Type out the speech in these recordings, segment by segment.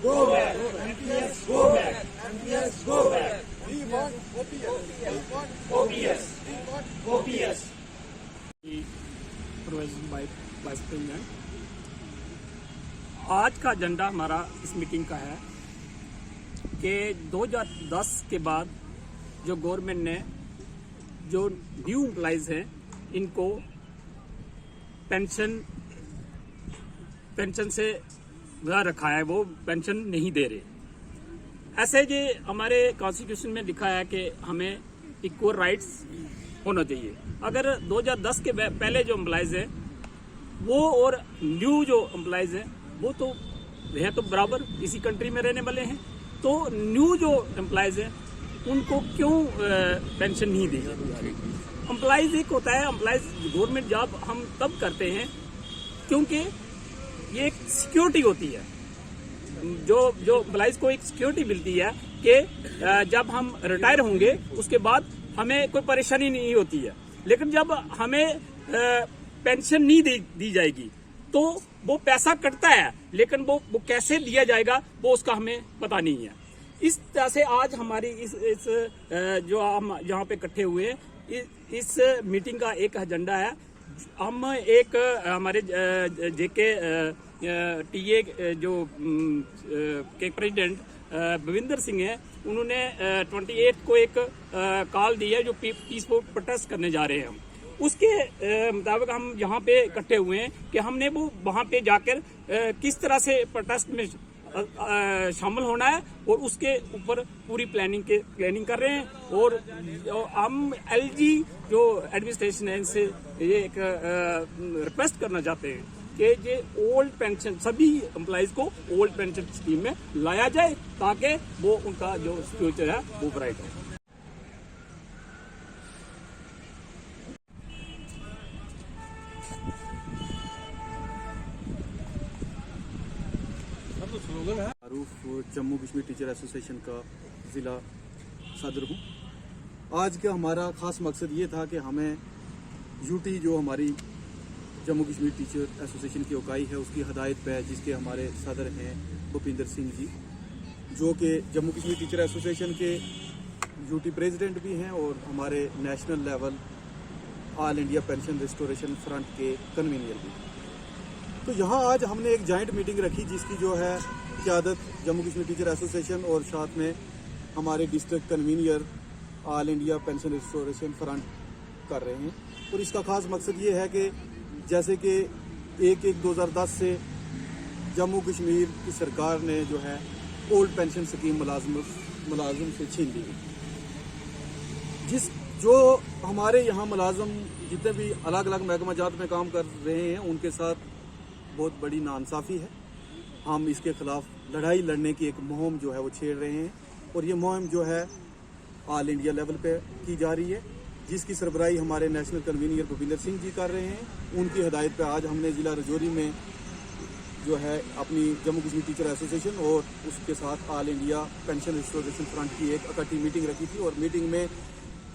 go back. MPS, go back. MPS, go back. We want OPS. We want OPS. We want OPS. Provision vice president. आज का agenda हमारा इस meeting का है कि 2010 के बाद जो गवर्नमेंट ने जो न्यू एम्प्लॉइज हैं इनको पेंशन से बाहर रखा है, वो पेंशन नहीं दे रहे। ऐसे ये हमारे कॉन्स्टिट्यूशन में लिखा है कि हमें इक्वल राइट्स होना चाहिए। अगर 2010 के पहले जो एम्प्लॉइज हैं वो और न्यू जो एम्प्लॉइज हैं वो तो है तो बराबर इसी कंट्री में रहने वाले हैं, तो न्यू जो एम्प्लॉइज हैं उनको क्यों पेंशन नहीं दी जाती? एम्प्लॉइज एक होता है, एम्प्लॉइज गवर्नमेंट जॉब हम तब करते हैं क्योंकि ये एक सिक्योरिटी होती है। जो एम्प्लॉइज को एक सिक्योरिटी मिलती है कि जब हम रिटायर होंगे उसके बाद हमें कोई परेशानी नहीं होती है। लेकिन जब हमें पेंशन नहीं दी जाएगी तो वो पैसा कटता है, लेकिन वो कैसे दिया जाएगा वो उसका हमें पता नहीं है। इस तरह से आज हमारी इस जो हम यहाँ पे इकट्ठे हुए हैं, इस मीटिंग का एक एजेंडा है। हम एक हमारे जेके टीए जो के प्रेसिडेंट भविंदर सिंह है, उन्होंने 28 को एक कॉल दी है जो पीसफुल प्रोटेस्ट करने जा रहे हैं हम। उसके मुताबिक हम यहाँ पे इकट्ठे हुए हैं कि हमने वो वहाँ पे जाकर किस तरह से प्रोटेस्ट में शामिल होना है और उसके ऊपर पूरी प्लानिंग कर रहे हैं। और हम एलजी जो एडमिनिस्ट्रेशन है इनसे ये एक रिक्वेस्ट करना चाहते हैं कि ये ओल्ड पेंशन सभी एम्प्लॉइज को ओल्ड पेंशन स्कीम में लाया जाए ताकि वो उनका जो फ्यूचर है वो ब्राइट हो। जम्मू कश्मीर टीचर एसोसिएशन का ज़िला सदर हूँ। आज का हमारा ख़ास मकसद ये था कि हमें यूटी जो हमारी जम्मू कश्मीर टीचर एसोसिएशन की इकाई है उसकी हदायत पे, जिसके हमारे सदर हैं भूपिंदर सिंह जी, जो कि जम्मू कश्मीर टीचर एसोसिएशन के यूटी प्रेसिडेंट भी हैं और हमारे national level all India pension restoration front के कन्वीनियर भी। तो यहाँ आज हमने एक जॉइंट मीटिंग रखी जिसकी जो है क़यादत जम्मू कश्मीर टीचर एसोसिएशन और साथ में हमारे district convener all India pension restoration front कर रहे हैं। और इसका खास मकसद ये है कि जैसे कि 1/1/2010 से जम्मू कश्मीर की सरकार ने जो है ओल्ड पेंशन स्कीम मुलाजिम से छीन ली। जो हमारे यहाँ मुलाजिम जितने भी अलग अलग महकमा जात में काम कर रहे हैं उनके साथ बहुत बड़ी नाइंसाफ़ी है। हम इसके खिलाफ लड़ाई लड़ने की एक मुहिम जो है वो छेड़ रहे हैं और ये मुहिम जो है ऑल इंडिया लेवल पे की जा रही है, जिसकी सरबराही हमारे नेशनल कन्वीनियर भूपिंदर सिंह जी कर रहे हैं। उनकी हदायत पे आज हमने ज़िला रजौरी में जो है अपनी जम्मू कश्मीर टीचर एसोसिएशन और उसके साथ all India pension restoration front की एक इकट्ठी मीटिंग रखी थी। और मीटिंग में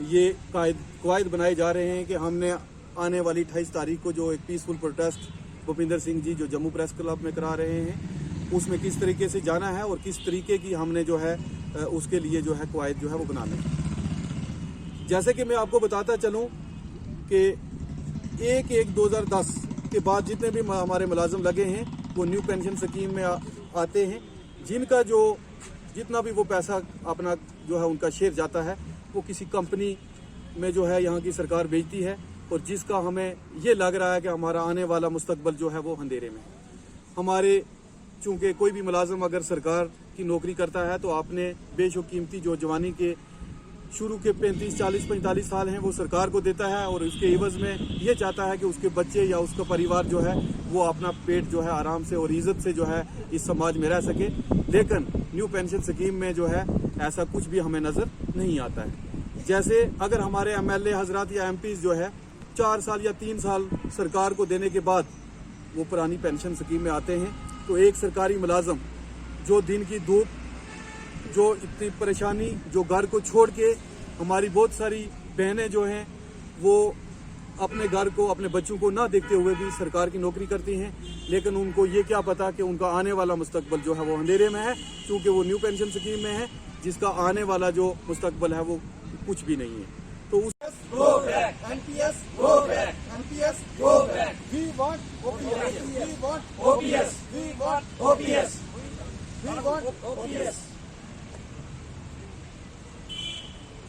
ये कवायद बनाए जा रहे हैं कि हमने आने वाली 28 तारीख को जो एक पीसफुल प्रोटेस्ट भूपिंदर सिंह जी जो जम्मू प्रेस क्लब में करा रहे हैं उसमें किस तरीके से जाना है और किस तरीके की हमने जो है उसके लिए जो है कवायद जो है वो बनाना है। जैसे कि मैं आपको बताता चलूं कि 1/1/2010 के बाद जितने भी हमारे मुलाजिम लगे हैं वो न्यू पेंशन स्कीम में आते हैं, जिनका जो जितना भी वो पैसा अपना जो है उनका शेयर जाता है वो किसी कंपनी में जो है यहाँ की सरकार बेचती है और जिसका हमें ये लग रहा है कि हमारा आने वाला मुस्तकबल जो है वो अंधेरे में। हमारे चूँकि कोई भी मुलाजिम अगर सरकार की नौकरी करता है तो आपने बेशुकीमती जो जवानी के शुरू के 35, 40, 45 साल हैं वो सरकार को देता है और उसके एवज में ये चाहता है कि उसके बच्चे या उसका परिवार जो है वो अपना पेट जो है आराम से और इज्जत से जो है इस समाज में रह सके। लेकिन न्यू पेंशन स्कीम में जो है ऐसा कुछ भी हमें नज़र नहीं आता है। जैसे अगर हमारे MLA हजरात या MPs जो है 4 साल या 3 साल सरकार को देने के बाद वो पुरानी पेंशन स्कीम में आते हैं तो एक सरकारी मुलाजिम जो दिन की धूप, जो इतनी परेशानी, जो घर को छोड़ के हमारी बहुत सारी बहनें जो हैं वो अपने घर को, अपने बच्चों को ना देखते हुए भी सरकार की नौकरी करती हैं, लेकिन उनको ये क्या पता कि उनका आने वाला मुस्तकबल जो है वो अंधेरे में है, क्योंकि वो न्यू पेंशन स्कीम में है, जिसका आने वाला जो मुस्तकबल है वो कुछ भी नहीं है। तो उस Go back. NPS, go back. NPS, go back. We want OPS. We want OPS. We want OPS. We want OPS.